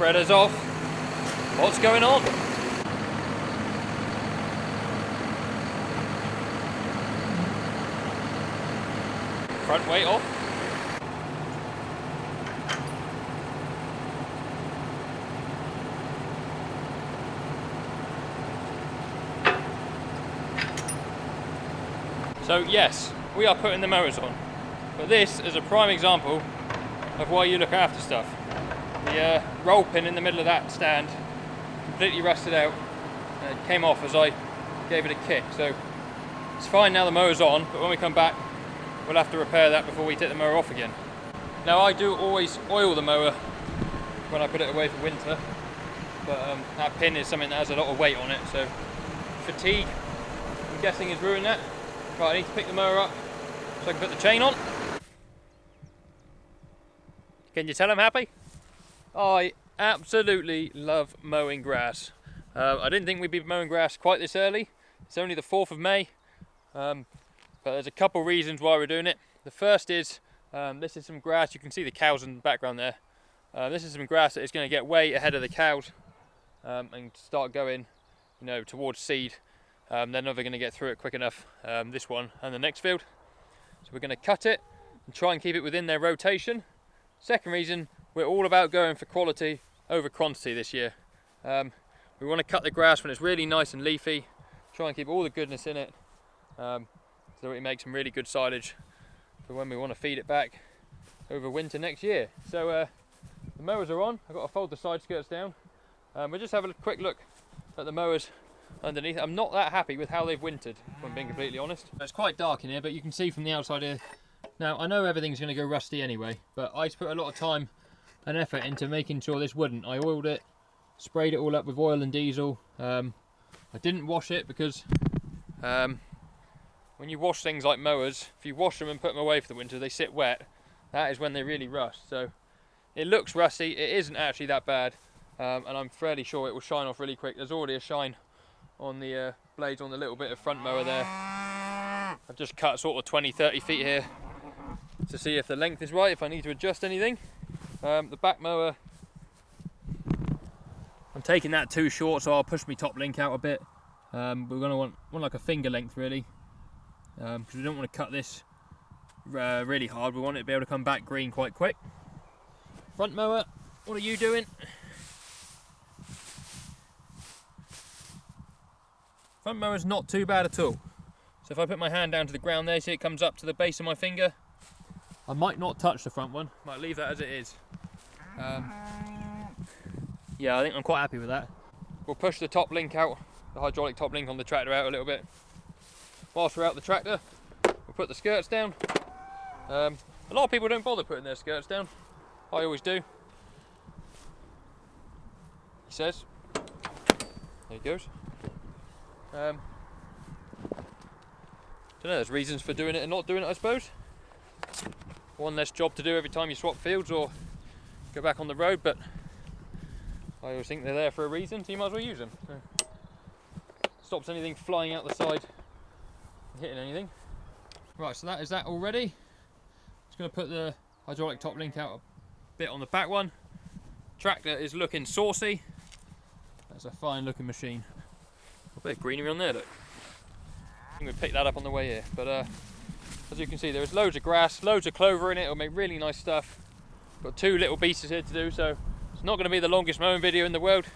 spreader's off. What's going on? Front weight off. So yes, we are putting the mowers on, but this is a prime example of why you look after stuff. The roll pin in the middle of that stand completely rusted out, and it came off as I gave it a kick, so it's fine now the mower's on, but when we come back we'll have to repair that before we take the mower off again. Now I do always oil the mower when I put it away for winter, but that pin is something that has a lot of weight on it, so fatigue, I'm guessing, has ruined that. Right, I need to pick the mower up so I can put the chain on. Can you tell I'm happy? I absolutely love mowing grass. I didn't think we'd be mowing grass quite this early. It's only the 4th of May, but there's a couple reasons why we're doing it. The first is, this is some grass, you can see the cows in the background there. This is some grass that is going to get way ahead of the cows and start going, you know, towards seed. They're never going to get through it quick enough, this one and the next field. So we're going to cut it and try and keep it within their rotation. Second reason, we're all about going for quality over quantity this year. We want to cut the grass when it's really nice and leafy, try and keep all the goodness in it, so that we make some really good silage for when we want to feed it back over winter next year. So the mowers are on. I've got to fold the side skirts down. We'll just have a quick look at the mowers underneath. I'm not that happy with how they've wintered, if I'm being completely honest. It's quite dark in here, but you can see from the outside here. Now I know everything's going to go rusty anyway, but I put a lot of time and effort into making sure this wouldn't. I oiled it, sprayed it all up with oil and diesel. I didn't wash it because when you wash things like mowers, if you wash them and put them away for the winter, they sit wet. That is when they really rust. So it looks rusty, it isn't actually that bad, and I'm fairly sure it will shine off really quick. There's already a shine on the blades on the little bit of front mower there. I've just cut sort of 20-30 feet here to see if the length is right, if I need to adjust anything. The back mower, I'm taking that too short, so I'll push my top link out a bit. We're going to want like a finger length really, because we don't want to cut this really hard. We want it to be able to come back green quite quick. Front mower, what are you doing? Front mower's not too bad at all. So if I put my hand down to the ground there, see it comes up to the base of my finger. I might not touch the front one, might leave that as it is. Yeah, I think I'm quite happy with that. We'll push the top link out, the hydraulic top link on the tractor out a little bit. Whilst we're out the tractor, we'll put the skirts down. A lot of people don't bother putting their skirts down. I always do. He says. There he goes. Don't know, there's reasons for doing it and not doing it, I suppose. One less job to do every time you swap fields or go back on the road, but I always think they're there for a reason, so you might as well use them. So, stops anything flying out the side and hitting anything. Right, so that is that already. Just going to put the hydraulic top link out a bit on the back one. Tractor is looking saucy. That's a fine looking machine. A bit of greenery on there, look. I'm going to pick that up on the way here, but as you can see, there is loads of grass, loads of clover in it. It'll make really nice stuff. Got 2 little pieces here to do, so it's not going to be the longest mowing video in the world.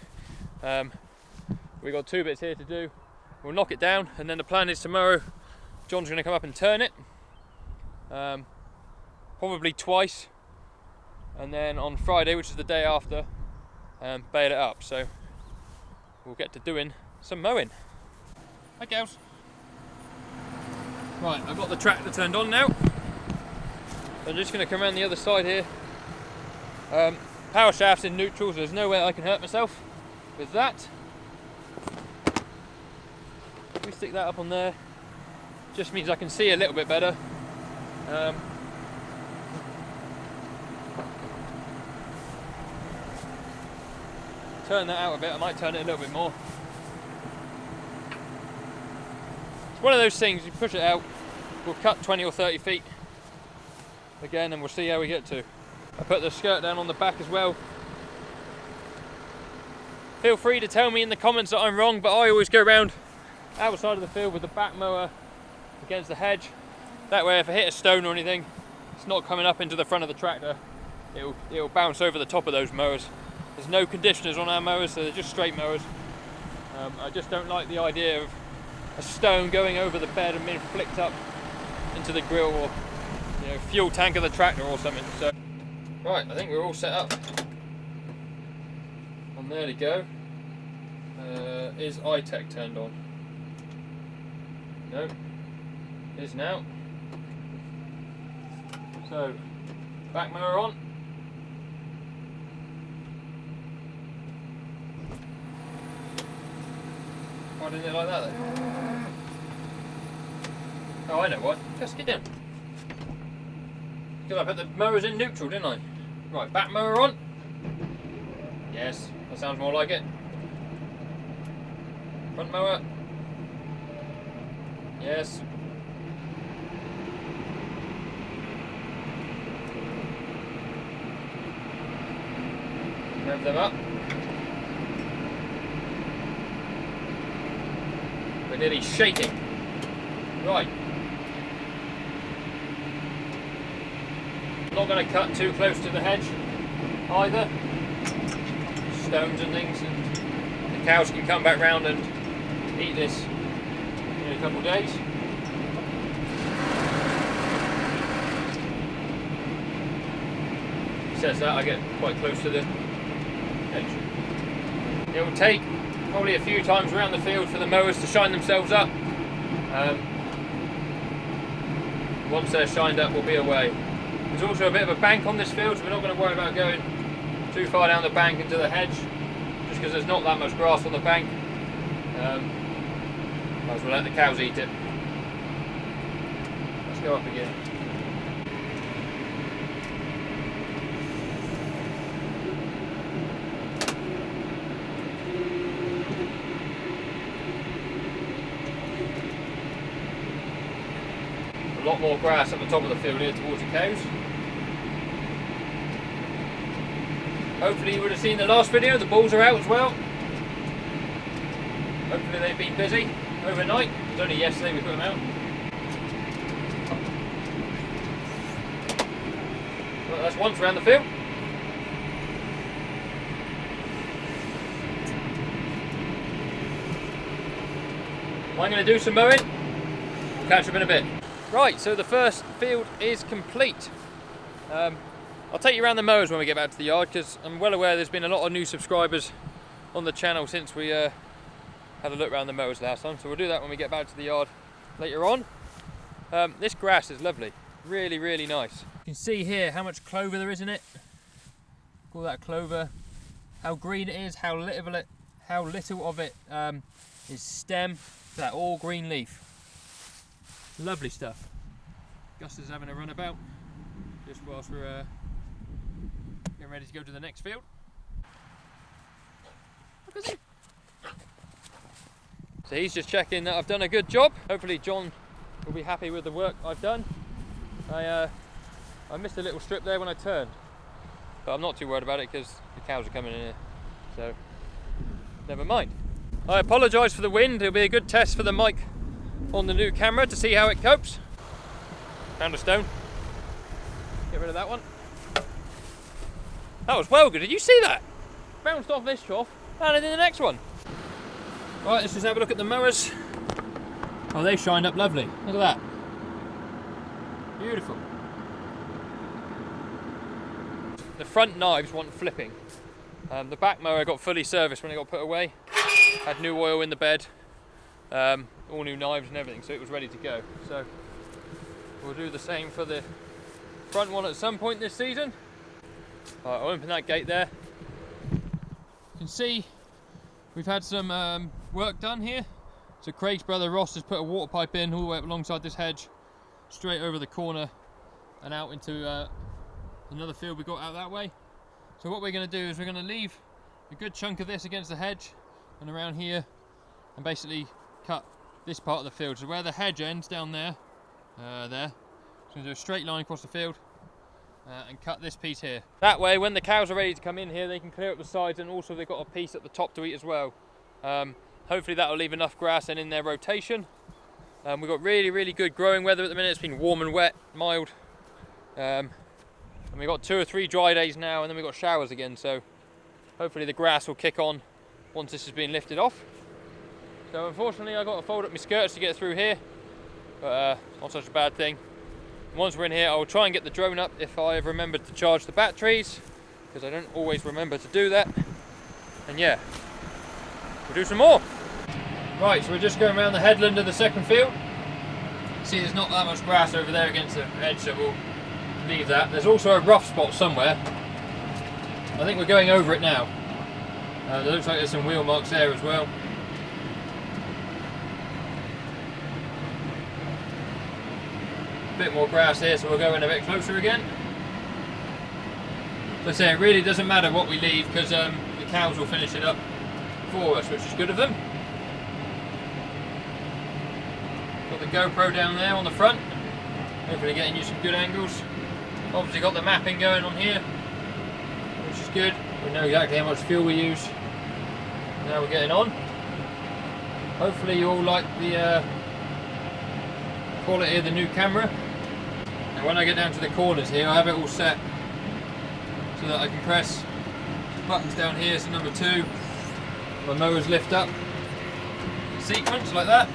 We've got 2 bits here to do. We'll knock it down, and then the plan is tomorrow John's going to come up and turn it, probably twice, and then on Friday, which is the day after, bale it up. So we'll get to doing some mowing. Hi cows. Right, I've got the tractor turned on now. I'm just going to come around the other side here. Power shaft's in neutral, so there's no way I can hurt myself with that. We stick that up on there. Just means I can see a little bit better. Turn that out a bit, I might turn it a little bit more. It's one of those things, you push it out, we'll cut 20 or 30 feet again and we'll see how we get to. I put the skirt down on the back as well. Feel free to tell me in the comments that I'm wrong, but I always go around outside of the field with the back mower against the hedge. That way if I hit a stone or anything, it's not coming up into the front of the tractor. It'll bounce over the top of those mowers. There's no conditioners on our mowers, so they're just straight mowers. I just don't like the idea of a stone going over the bed and being flicked up into the grill or fuel tank of the tractor or something. So, right, I think we're all set up. And there we go. Is iTech turned on? No. Is now. So, back mower on. Why didn't it like that then? Oh, I know what. Just get down. Because I put the mowers in neutral, didn't I? Right, back mower on. Yes, that sounds more like it. Front mower. Yes. Rev them up. We're nearly shaking. Right. Not going to cut too close to the hedge either. Stones and things, and the cows can come back round and eat this in a couple of days. He says that I get quite close to the hedge. It will take probably a few times around the field for the mowers to shine themselves up. Once they're shined up, we'll be away. There's also a bit of a bank on this field, so we're not going to worry about going too far down the bank into the hedge, just because there's not that much grass on the bank. Might as well let the cows eat it. Let's go up again. A lot more grass at the top of the field here towards the cows. Hopefully you would have seen the last video, the bulls are out as well. Hopefully they've been busy overnight. It was only yesterday we put them out. Well, that's once around the field. I'm going to do some mowing. We'll catch up in a bit. Right, so the first field is complete. I'll take you around the mowers when we get back to the yard, because I'm well aware there's been a lot of new subscribers on the channel since we had a look around the mowers last time, so we'll do that when we get back to the yard later on. This grass is lovely, really, really nice. You can see here how much clover there is in it. All that clover, how green it is, how little of it is stem, that all green leaf. Lovely stuff. Gus is having a run about just whilst we're getting ready to go to the next field. Look at him. So he's just checking that I've done a good job. Hopefully John will be happy with the work I've done. I missed a little strip there when I turned, but I'm not too worried about it because the cows are coming in here, so never mind. I apologise for the wind. It'll be a good test for the mic on the new camera to see how it copes. Found a stone. Get rid of that one. That was well good. Did you see that? Bounced off this trough and then the next one. Right, let's just have a look at the mowers. Oh, they shined up lovely. Look at that. Beautiful. The front knives want flipping. The back mower got fully serviced when it got put away. Had new oil in the bed. All new knives and everything, so it was ready to go. So we'll do the same for the front one at some point this season. Right, I'll open that gate there. You can see we've had some work done here. So Craig's brother Ross has put a water pipe in all the way up alongside this hedge, straight over the corner and out into another field we got out that way. So what we're going to do is we're going to leave a good chunk of this against the hedge and around here, and basically cut this part of the field. So where the hedge ends down there, so we're going to do a straight line across the field, and cut this piece here. That way, when the cows are ready to come in here, they can clear up the sides, and also they've got a piece at the top to eat as well. Hopefully that will leave enough grass in their rotation. We've got really good growing weather at the minute. It's been warm and wet, mild. And we've got 2 or 3 dry days now, and then we've got showers again, so hopefully the grass will kick on once this has been lifted off. So unfortunately I've got to fold up my skirts to get through here, but not such a bad thing. Once we're in here, I'll try and get the drone up if I have remembered to charge the batteries, because I don't always remember to do that. And yeah, we'll do some more. Right, so we're just going around the headland of the second field. See, there's not that much grass over there against the edge, so we'll leave that. There's also a rough spot somewhere. I think we're going over it now. There looks like there's some wheel marks there as well. A bit more grass here, so we'll go in a bit closer again. So I say, it really doesn't matter what we leave, because the cows will finish it up for us, which is good of them. Got the GoPro down there on the front, hopefully getting you some good angles. Obviously got the mapping going on here, which is good. We know exactly how much fuel we use. Now we're getting on. Hopefully you all like the quality of the new camera. And when I get down to the corners here, I have it all set so that I can press buttons down here. So number 2, my mowers lift up sequence like that.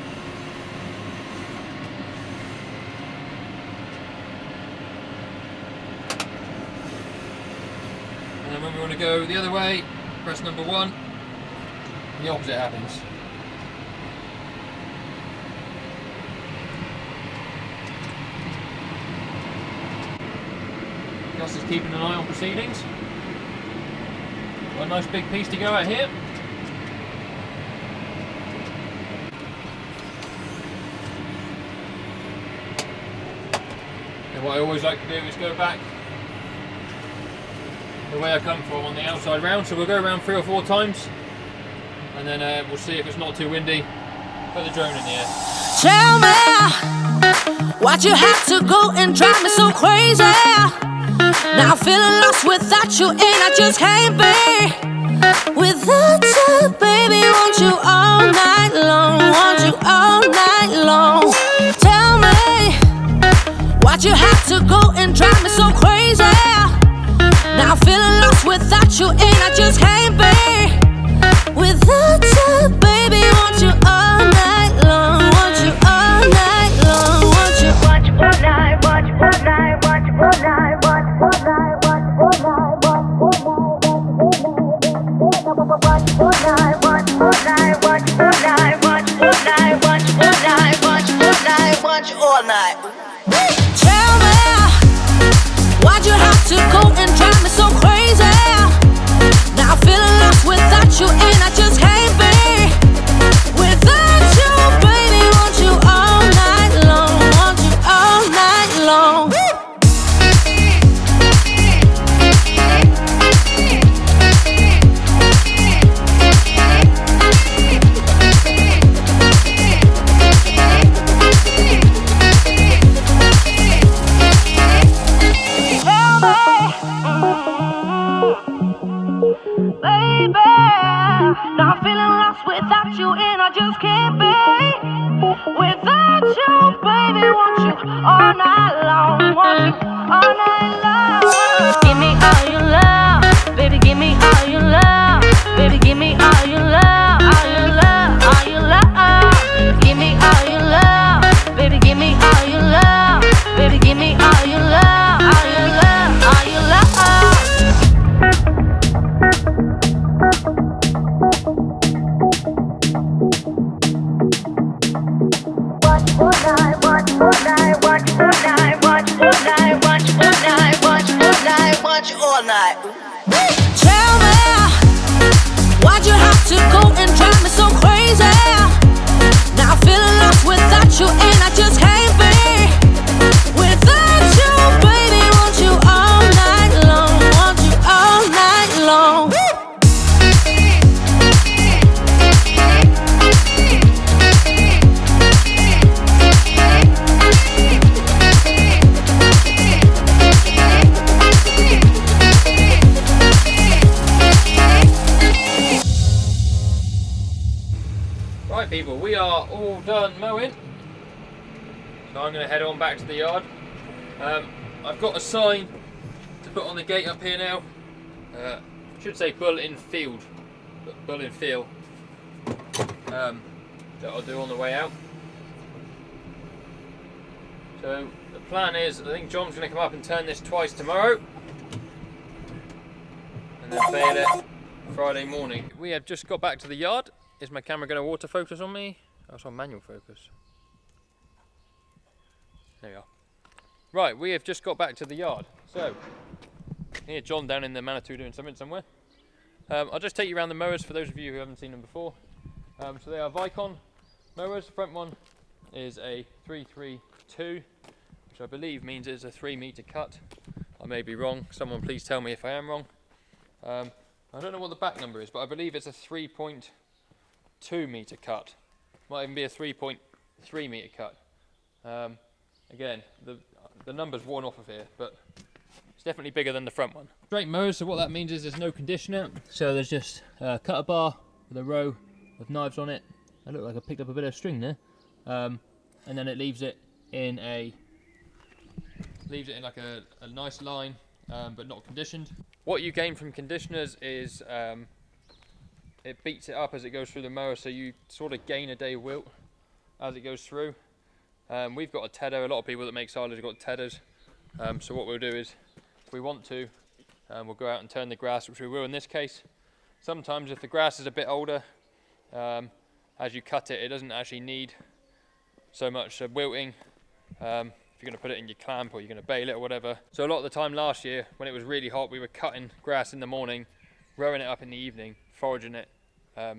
And then when we want to go the other way, press number 1, and the opposite happens. Gus is keeping an eye on proceedings. Got a nice big piece to go out here. And what I always like to do is go back the way I come from on the outside round. So we'll go around 3 or 4 times, and then we'll see if it's not too windy. Put the drone in the air. Tell me, why'd you have to go and drive me so crazy? Now I'm feeling lost without you, and I just can't be without you, baby. Want you all night long, want you all night long. Tell me, why'd you have to go and drive me so crazy? Now I'm feeling lost without you, and I just can't be without you, baby. Want you all night long, want you all night long, want you all night, watch all night, watch all night, watch all night, watch all night, watch all night, watch all night, watch all night, watch all night, watch all night, watch all night, watch all night. Tell me, why'd you have to go and drive me so crazy? Now I'm feeling lost without you, and I just can't be without you, baby. Want you all night long, want you all night long. Baby, now I'm feeling lost without you, and I just can't be without you, baby. Want you all night long, want you all night long. Give me all your love, baby. Give me all your love, baby. Give me all your love, all your love, all your love. Give me all your love, baby. Give me all your love, baby. Give me all your love, all your love, all your love. All night. Tell me, why'd you have to go and drive me so crazy? Now I'm feeling lost without you, and I just can't be without you, baby. Want you all night long, want you all night long. people, we are all done mowing, so I'm going to head on back to the yard. I've got a sign to put on the gate up here now. Should say Bulletin Field, but Bulletin Field. That I'll do on the way out. So the plan is, I think John's going to come up and turn this twice tomorrow, and then bail it Friday morning. We have just got back to the yard. Is my camera going to autofocus on me? Oh, it's on manual focus. There we are. Right, we have just got back to the yard. So, here John down in the Manitou doing something somewhere. I'll just take you around the mowers for those of you who haven't seen them before. So they are Vicon mowers. The front one is a 332, which I believe means it's a 3 meter cut. I may be wrong. Someone please tell me if I am wrong. I don't know what the back number is, but I believe it's a 3.2 meter cut. Might even be a 3.3 meter cut. Again, the number's worn off of here, but it's definitely bigger than the front one. Straight mowers, so what that means is there's no conditioner. So there's just a cutter bar with a row of knives on it. I look like I picked up a bit of string there. And then it leaves it in like a nice line, but not conditioned. What you gain from conditioners is it beats it up as it goes through the mower, so you sort of gain a day of wilt as it goes through. We've got a tedder. A lot of people that make silage have got tedders. So what we'll do is, if we want to, we'll go out and turn the grass, which we will in this case. Sometimes if the grass is a bit older, as you cut it, it doesn't actually need so much wilting. If you're going to put it in your clamp or you're going to bale it or whatever. So a lot of the time last year, when it was really hot, we were cutting grass in the morning, rowing it up in the evening, foraging it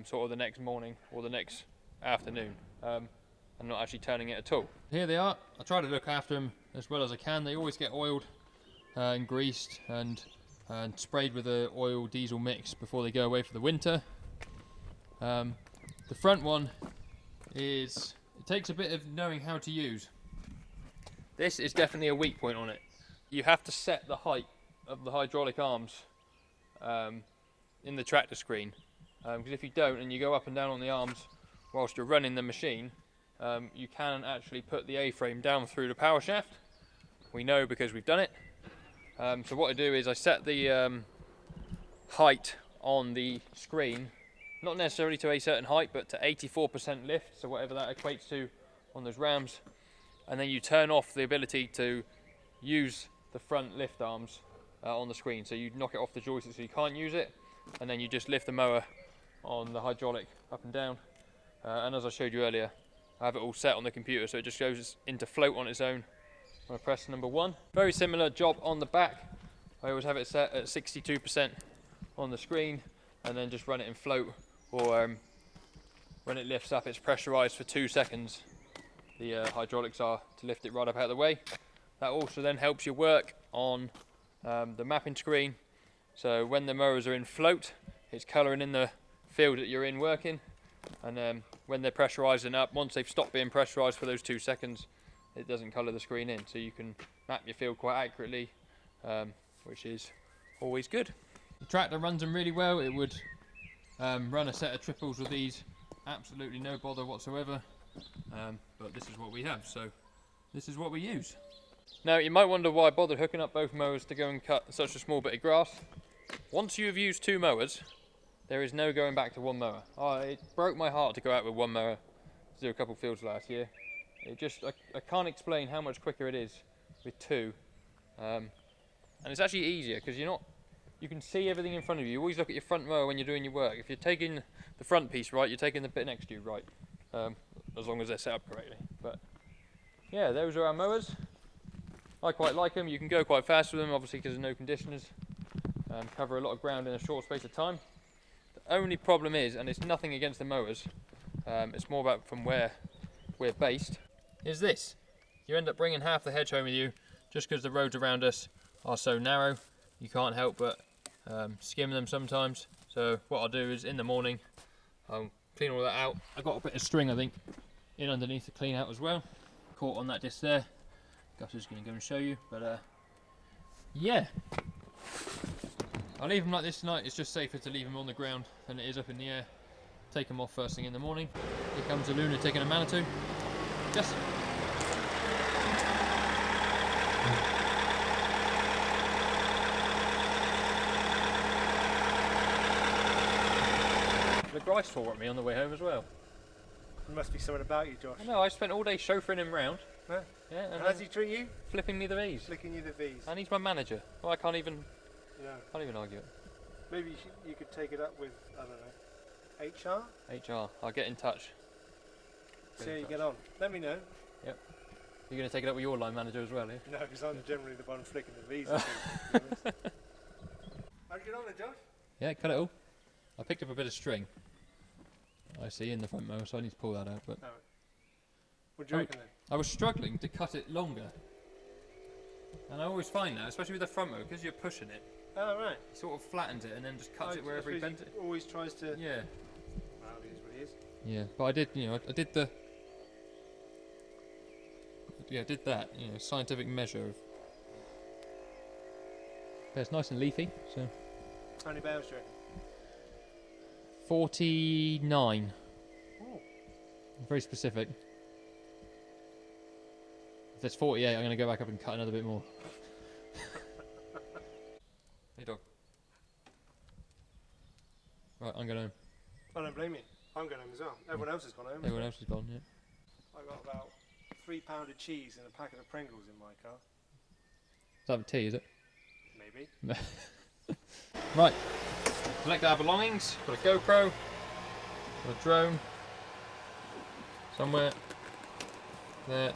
sort of the next morning or the next afternoon. And not actually turning it at all. Here they are. I try to look after them as well as I can. They always get oiled and greased and sprayed with a oil diesel mix before they go away for the winter. The front one it takes a bit of knowing how to use. This is definitely a weak point on it. You have to set the height of the hydraulic arms in the tractor screen, because if you don't and you go up and down on the arms whilst you're running the machine, you can actually put the A-frame down through the power shaft. We know because we've done it. So what I do is I set the height on the screen, not necessarily to a certain height, but to 84% lift, so whatever that equates to on those rams. And then you turn off the ability to use the front lift arms on the screen. So you knock it off the joystick so you can't use it, and then you just lift the mower on the hydraulic up and down. And as I showed you earlier, I have it all set on the computer, so it just goes into float on its own when I press number 1. Very similar job on the back. I always have it set at 62% on the screen, and then just run it in float, or when it lifts up, it's pressurized for 2 seconds. The hydraulics are to lift it right up out of the way. That also then helps you work on the mapping screen. So when the mowers are in float, it's colouring in the field that you're in working. And when they're pressurising up, once they've stopped being pressurised for those 2 seconds, it doesn't colour the screen in, so you can map your field quite accurately, which is always good. The tractor runs them really well. It would run a set of triples with these, absolutely no bother whatsoever, but this is what we have, so this is what we use. Now you might wonder why I bothered hooking up both mowers to go and cut such a small bit of grass. Once you have used 2 mowers, there is no going back to 1 mower. It broke my heart to go out with 1 mower to do a couple fields last year. I can't explain how much quicker it is with 2. And it's actually easier because you can see everything in front of you. You always look at your front mower when you're doing your work. If you're taking the front piece right, you're taking the bit next to you right, as long as they're set up correctly. But yeah, those are our mowers. I quite like them. You can go quite fast with them, obviously because there's no conditioners. Cover a lot of ground in a short space of time. The only problem is, and it's nothing against the mowers, it's more about from where we're based, is this. You end up bringing half the hedge home with you just because the roads around us are so narrow. You can't help but skim them sometimes. So what I'll do is in the morning, I'll clean all that out. I've got a bit of string, I think, in underneath to clean out as well. Caught on that disc there. Gus's going to go and show you, but yeah. I'll leave them like this tonight. It's just safer to leave them on the ground than it is up in the air take them off first thing in the morning. Here comes a lunatic and a Manitou. Yes. The Grice tore at me on the way home as well. There must be something about you, Josh. No, I spent all day chauffeuring him round. Huh? Yeah, And how does he treat you? flipping me the V's. Flicking you the V's. And he's my manager. Well, I can't even argue it. Maybe you could take it up with, I don't know, HR? HR, I'll get in touch. See how you get on. Let me know. Yep. You're going to take it up with your line manager as well, yeah? No, because I'm generally the one flicking the V's. How'd you get on there, Josh? Yeah, cut it all. I picked up a bit of string. I see in the front mower, so I need to pull that out. But What do you reckon then? I was struggling to cut it longer. And I always find that, especially with the front mower, because you're pushing it, Oh, right. he sort of flattens it and then just cuts it wherever he bends it. Always tries to... Yeah. Well, it is what it is. Yeah, but I did, I did the... Yeah, I did that, scientific measure of... Yeah, it's nice and leafy, so... How many bales do you reckon? 49. Ooh. Very specific. If there's 48, I'm going to go back up and cut another bit more. Hey dog. Right, I'm going home. I don't blame you. I'm going home as well. Everyone else has gone home. Everyone else is gone, yeah. I got about 3 pounds of cheese and a packet of Pringles in my car. Is that a tea, is it? Maybe. Right. Collect our belongings. Got a GoPro. Got a drone. Somewhere. There.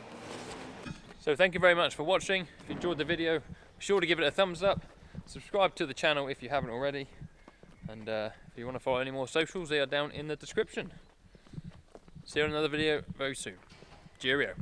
So thank you very much for watching. If you enjoyed the video, be sure to give it a thumbs up. Subscribe to the channel if you haven't already. And if you want to follow any more socials, they are down in the description. See you on another video very soon. Cheerio.